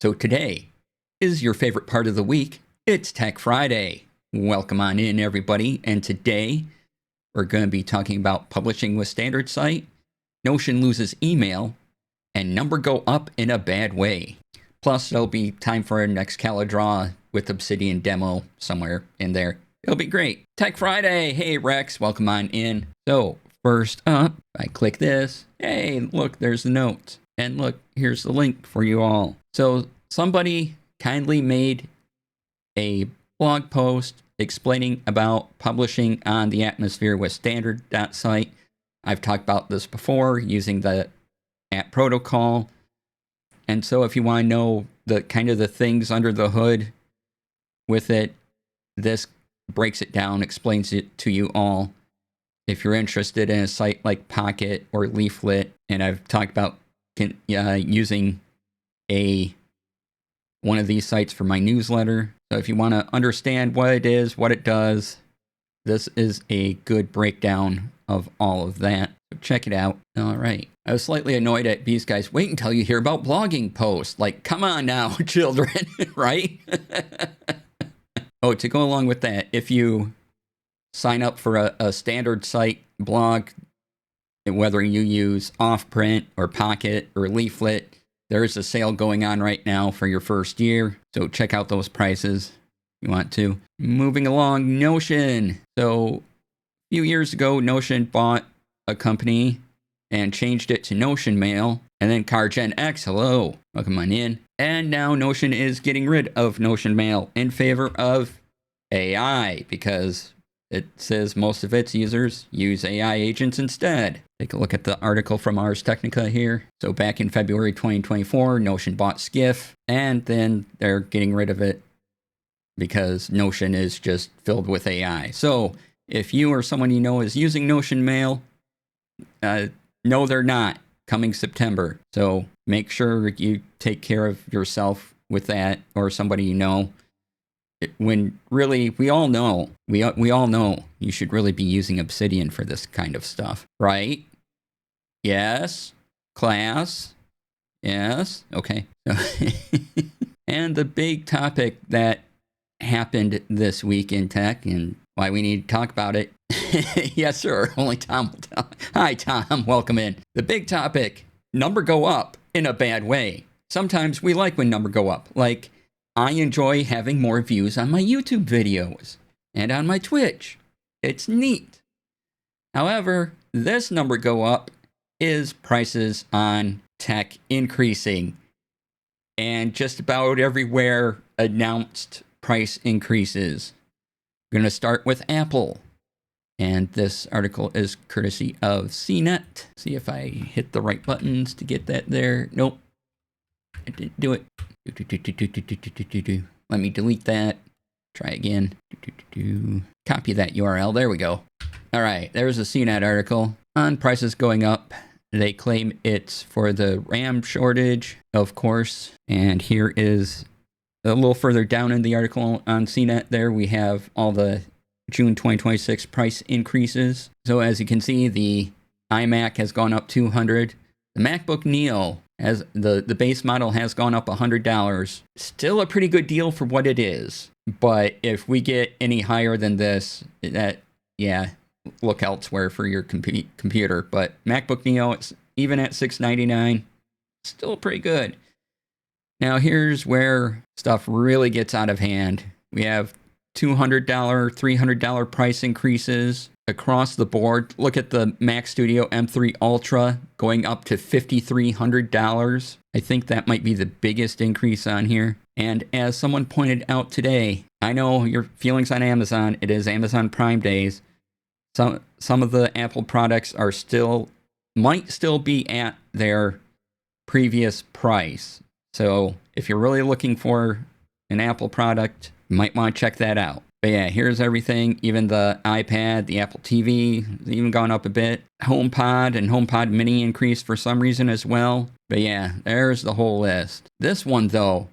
So today is your favorite part of the week. It's Tech Friday. Welcome on in, everybody. And today we're going to be talking about publishing with Standard.Site, Notion loses email, and number go up in a bad way. Plus, there'll be time for an Excalidraw with Obsidian demo somewhere in there. It'll be great. Tech Friday. Hey, Rex, welcome on in. So first up, I click this. Hey, look, there's the notes. And look, here's the link for you all. So somebody kindly made a blog post explaining about publishing on the atmosphere with Standard.Site. I've talked about this before using the app protocol. And so if you want to know the kind of the things under the hood with it, this breaks it down, explains it to you all. If you're interested in a site like Pocket or Leaflet, and I've talked about using one of these sites for my newsletter. So if you want to understand what it is, what it does, this is a good breakdown of all of that. So check it out. All right. I was slightly annoyed at these guys. Wait until you hear about blogging posts. Like, come on now, children, right? Oh, to go along with that, if you sign up for a Standard.Site blog, whether you use Offprint or Pocket or Leaflet, there's a sale going on right now for your first year. So check out those prices if you want to. Moving along, Notion. So a few years ago, Notion bought a company and changed it to Notion Mail. And then CarGen X, hello, welcome on in. And now Notion is getting rid of Notion Mail in favor of AI because it says most of its users use AI agents instead. Take a look at the article from Ars Technica here. So back in February 2024, Notion bought Skiff, and then they're getting rid of it because Notion is just filled with AI. So if you or someone you know is using Notion Mail, no, they're not, coming September. So make sure you take care of yourself with that, or somebody you know. When really, we all know you should really be using Obsidian for this kind of stuff, right? Yes, class. Yes, okay. And the big topic that happened this week in tech and why we need to talk about it. Yes, sir. Only Tom will tell. Hi, Tom. Welcome in. The big topic, number go up in a bad way. Sometimes we like when number go up. Like, I enjoy having more views on my YouTube videos and on my Twitch. It's neat. However, this number go up is prices on tech increasing. And just about everywhere announced price increases. We're going to start with Apple. And this article is courtesy of CNET. See if I hit the right buttons to get that there. Nope. I didn't do it. Let me delete that. Try again. Copy that URL. There we go. All right. There's a CNET article on prices going up. They claim it's for the RAM shortage, of course. And here is a little further down in the article on CNET. There we have all the June 2026 price increases. So as you can see, the iMac has gone up $200. The MacBook Neo, as the base model, has gone up $100. Still a pretty good deal for what it is. But if we get any higher than this, look elsewhere for your computer. But MacBook Neo, it's even at $699, still pretty good. Now here's where stuff really gets out of hand. We have $200, $300 price increases across the board. Look at the Mac Studio M3 Ultra going up to $5,300. I think that might be the biggest increase on here. And as someone pointed out today, I know your feelings on Amazon. It is Amazon Prime Days. Some of the Apple products might still be at their previous price. So if you're really looking for an Apple product, you might want to check that out. But yeah, here's everything. Even the iPad, the Apple TV, has even gone up a bit. HomePod and HomePod Mini increased for some reason as well. But yeah, there's the whole list. This one, though,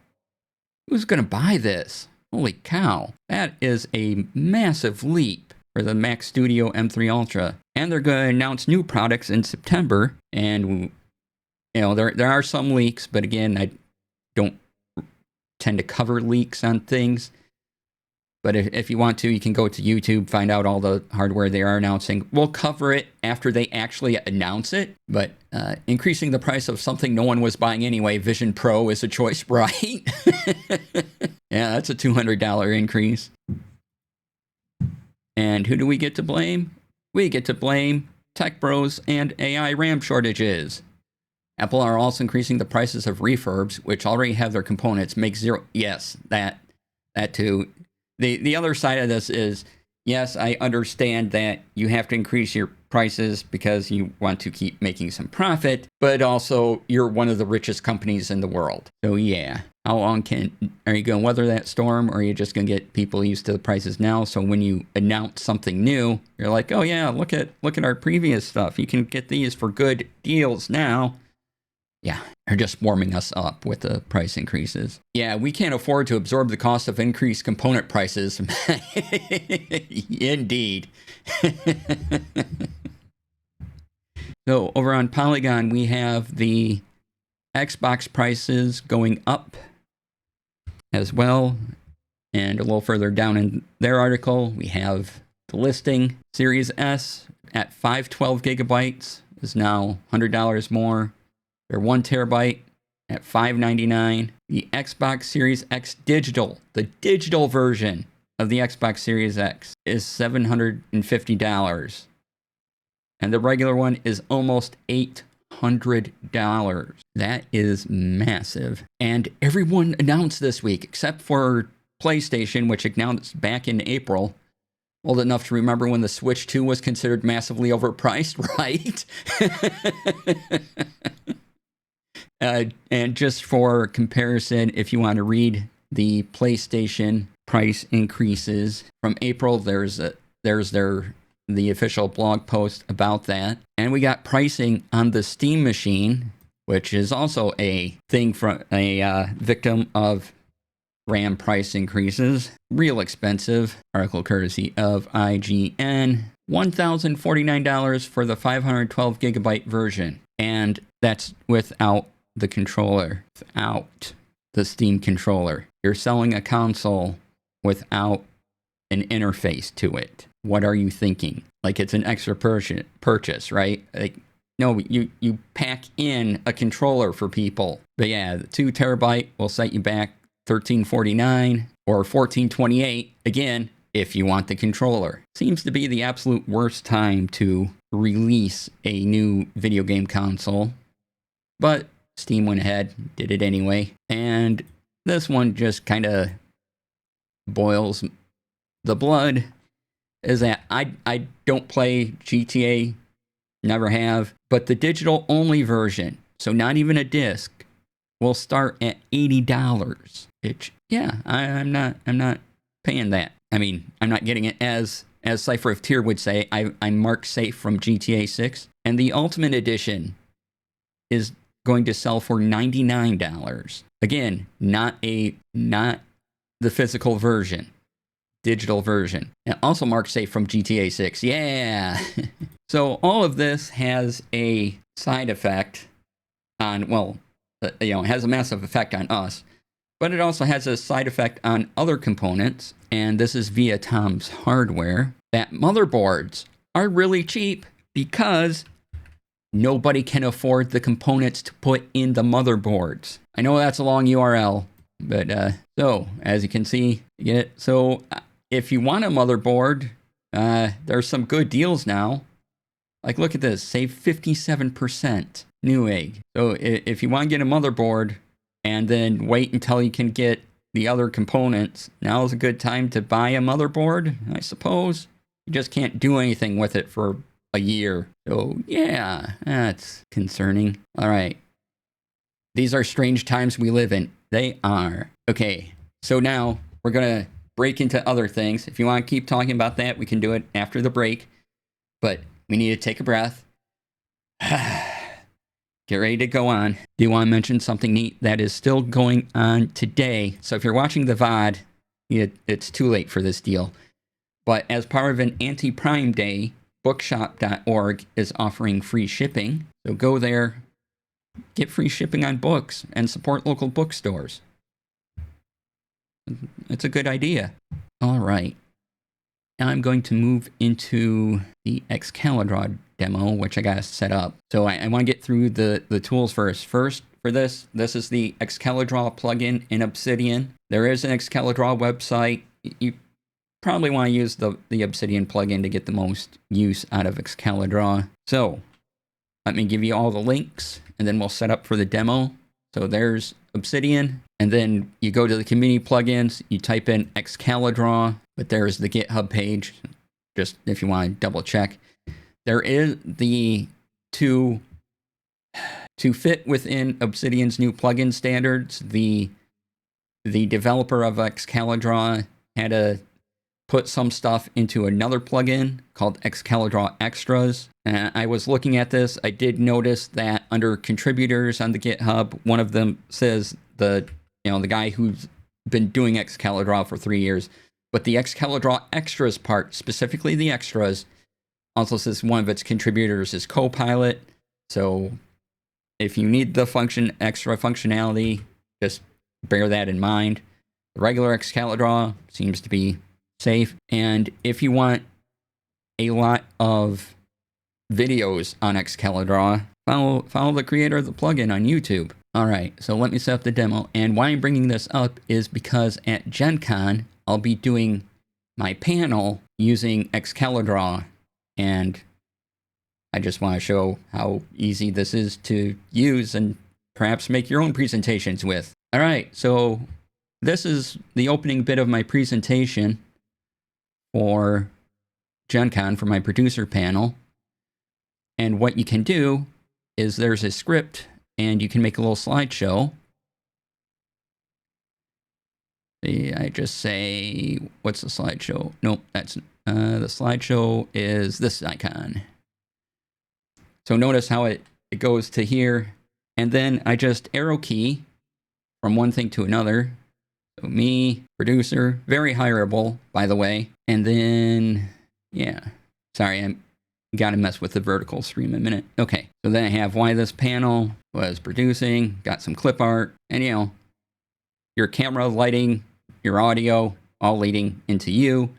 who's going to buy this? Holy cow. That is a massive leap for the Mac Studio M3 Ultra. And they're going to announce new products in September. And, there are some leaks, but again, I don't tend to cover leaks on things. But if you want to, you can go to YouTube, find out all the hardware they are announcing. We'll cover it after they actually announce it. But increasing the price of something no one was buying anyway, Vision Pro is a choice, right? Yeah, that's a $200 increase. And who do we get to blame? We get to blame tech bros and AI RAM shortages. Apple are also increasing the prices of refurbs, which already have their components make zero. Yes, that too. The other side of this is, yes, I understand that you have to increase your prices because you want to keep making some profit, but also you're one of the richest companies in the world. So yeah, how long are you going to weather that storm, or are you just going to get people used to the prices now? So when you announce something new, you're like, oh yeah, look at our previous stuff. You can get these for good deals now. Yeah, they're just warming us up with the price increases. Yeah, we can't afford to absorb the cost of increased component prices. Indeed. So over on Polygon, we have the Xbox prices going up as well. And a little further down in their article, we have the listing. Series S at 512 gigabytes is now $100 more. They're 1 terabyte at $599. The Xbox Series X Digital, the digital version of the Xbox Series X, is $750. And the regular one is almost $800. That is massive. And everyone announced this week, except for PlayStation, which announced back in April. Old enough to remember when the Switch 2 was considered massively overpriced, right? And just for comparison, if you want to read the PlayStation price increases from April, there's the official blog post about that. And we got pricing on the Steam machine, which is also a thing from a victim of RAM price increases. Real expensive. Article courtesy of IGN. $1,049 for the 512 gigabyte version. And that's without the controller, without the Steam controller. You're selling a console without an interface to it. What are you thinking? Like it's an extra purchase, right? Like, no, you pack in a controller for people. But yeah, the 2 terabyte will set you back $1,349 or $1,428, again, if you want the controller. Seems to be the absolute worst time to release a new video game console. But Steam went ahead, did it anyway. And this one just kind of boils the blood, is that I don't play GTA, never have, but the digital only version, so not even a disc, will start at $80. Which, yeah, I'm not paying that. I mean, I'm not getting it as Cypher of Tyr would say, I'm marked safe from GTA 6. And the Ultimate Edition is going to sell for $99. Again, not the physical version, digital version. And also marked safe from GTA 6. Yeah. So all of this has a side effect on, well, it has a massive effect on us, but it also has a side effect on other components. And this is via Tom's Hardware, that motherboards are really cheap because nobody can afford the components to put in the motherboards. I know that's a long URL, but so as you can see, you get it. So if you want a motherboard, there's some good deals now. Like, look at this, save 57%, Newegg. So if you want to get a motherboard and then wait until you can get the other components, now is a good time to buy a motherboard, I suppose. You just can't do anything with it for a year. So yeah, that's concerning. All right. These are strange times we live in. They are. Okay, so now we're going to break into other things. If you want to keep talking about that, we can do it after the break. But we need to take a breath. Get ready to go on. Do you want to mention something neat that is still going on today? So if you're watching the VOD, it's too late for this deal. But as part of an anti-Prime Day, bookshop.org is offering free shipping. So go there, get free shipping on books, and support local bookstores. It's a good idea. All right. Now I'm going to move into the Excalidraw demo, which I got set up. So I want to get through the tools first. First, for this is the Excalidraw plugin in Obsidian. There is an Excalidraw website. You probably want to use the Obsidian plugin to get the most use out of Excalidraw. So let me give you all the links, and then we'll set up for the demo. So there's Obsidian, and then you go to the community plugins, you type in Excalidraw, but there's the GitHub page, just if you want to double check. There is the to fit within Obsidian's new plugin standards, the developer of Excalidraw had to put some stuff into another plugin called Excalidraw Extras. And I was looking at this. I did notice that under contributors on the GitHub, one of them says the guy who's been doing Excalidraw for 3 years, but the Excalidraw Extras part, specifically the extras, also says one of its contributors is Copilot. So if you need the extra functionality, just bear that in mind. The regular Excalidraw seems to be safe. And if you want a lot of videos on Excalidraw, follow the creator of the plugin on YouTube. All right, so let me set up the demo. And why I'm bringing this up is because at Gen Con, I'll be doing my panel using Excalidraw. And I just want to show how easy this is to use and perhaps make your own presentations with. All right, so this is the opening bit of my presentation for Gen Con, for my producer panel. And what you can do is there's a script, and you can make a little slideshow. I just say, what's the slideshow? Nope, that's the slideshow is this icon. So notice how it goes to here, and then I just arrow key from one thing to another. So me, producer, very hireable, by the way. And then, yeah, sorry, I got to mess with the vertical stream a minute. Okay, so then I have why this panel was producing, got some clip art, and your camera, lighting, your audio, all leading into you.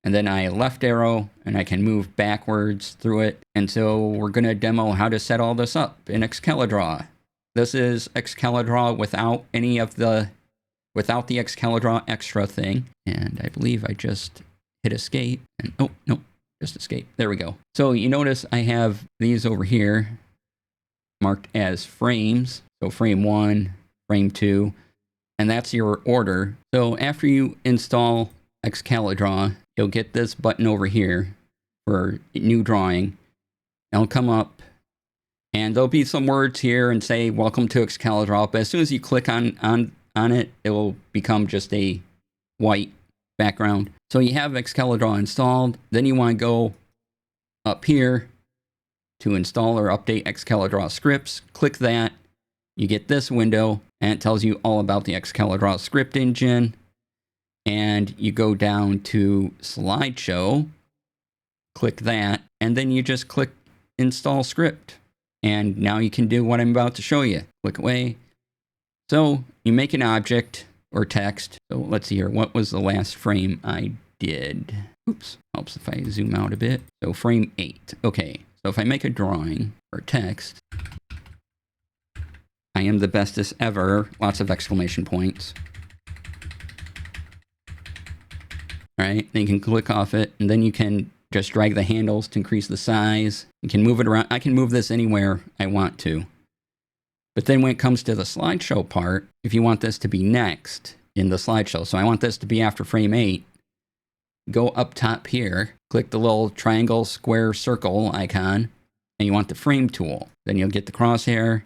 And then I left arrow, and I can move backwards through it. And so we're going to demo how to set all this up in Excalidraw. This is Excalidraw without the Excalidraw extra thing. And I believe I just hit escape. And oh, no, just escape. There we go. So you notice I have these over here marked as frames. So frame 1, frame 2, and that's your order. So after you install Excalidraw, you'll get this button over here for new drawing. It'll come up, and there'll be some words here and say, welcome to Excalidraw. But as soon as you click on it, it will become just a white background. So you have Excalidraw installed. Then you want to go up here to install or update Excalidraw scripts. Click that. You get this window, and it tells you all about the Excalidraw script engine. And you go down to slideshow, click that, and then you just click install script. And now you can do what I'm about to show you. Click away. So you make an object or text. So let's see here. What was the last frame I did? Oops. Helps if I zoom out a bit. So frame 8. Okay. So if I make a drawing or text, I am the bestest ever. Lots of exclamation points. All right. Then you can click off it, and then you can just drag the handles to increase the size. You can move it around. I can move this anywhere I want to. But then when it comes to the slideshow part, if you want this to be next in the slideshow, so I want this to be after frame 8, go up top here, click the little triangle, square, circle icon, and you want the frame tool. Then you'll get the crosshair,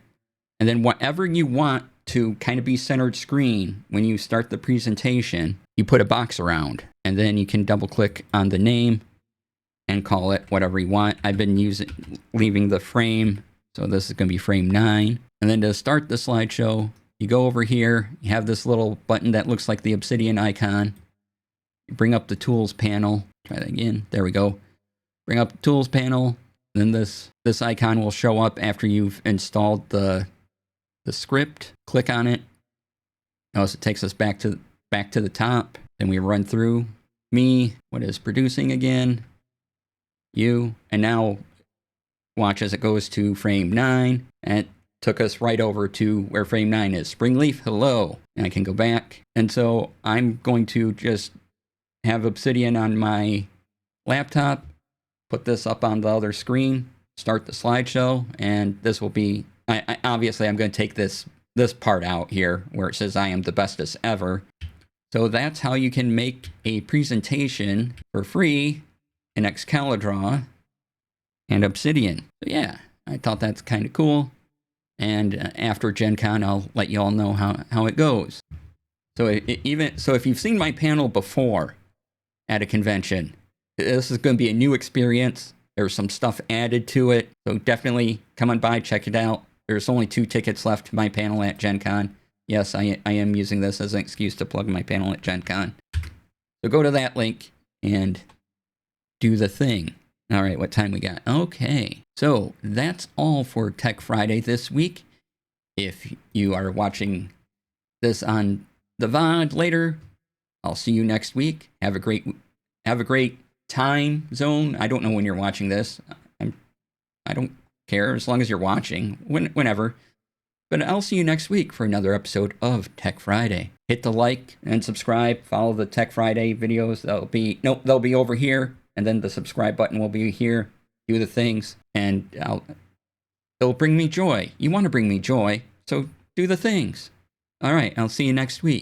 and then whatever you want to kind of be centered screen when you start the presentation, you put a box around, and then you can double click on the name and call it whatever you want. I've been leaving the frame, so this is going to be frame 9. And then to start the slideshow, you go over here, you have this little button that looks like the Obsidian icon. You bring up the tools panel. Try that again. There we go. Bring up the tools panel. Then this icon will show up after you've installed the script. Click on it. Notice it takes us back to back to the top. Then we run through me, what is producing again, you, and now watch as it goes to frame 9, and it took us right over to where frame 9 is. Springleaf, hello. And I can go back. And so I'm going to just have Obsidian on my laptop, put this up on the other screen, start the slideshow, and this will be, obviously I'm going to take this part out here where it says I am the bestest ever. So that's how you can make a presentation for free in Excalidraw and Obsidian. So yeah, I thought that's kind of cool. And after Gen Con, I'll let you all know how it goes. So if you've seen my panel before at a convention, this is going to be a new experience. There's some stuff added to it. So definitely come on by, check it out. There's only 2 tickets left to my panel at Gen Con. Yes, I am using this as an excuse to plug my panel at Gen Con. So go to that link and do the thing. All right, what time we got? Okay, so that's all for Tech Friday this week. If you are watching this on the VOD later, I'll see you next week. Have a great time zone. I don't know when you're watching this. I don't care as long as you're watching, whenever. But I'll see you next week for another episode of Tech Friday. Hit the like and subscribe. Follow the Tech Friday videos. They'll be over here. And then the subscribe button will be here. Do the things. And it'll bring me joy. You want to bring me joy. So do the things. All right. I'll see you next week.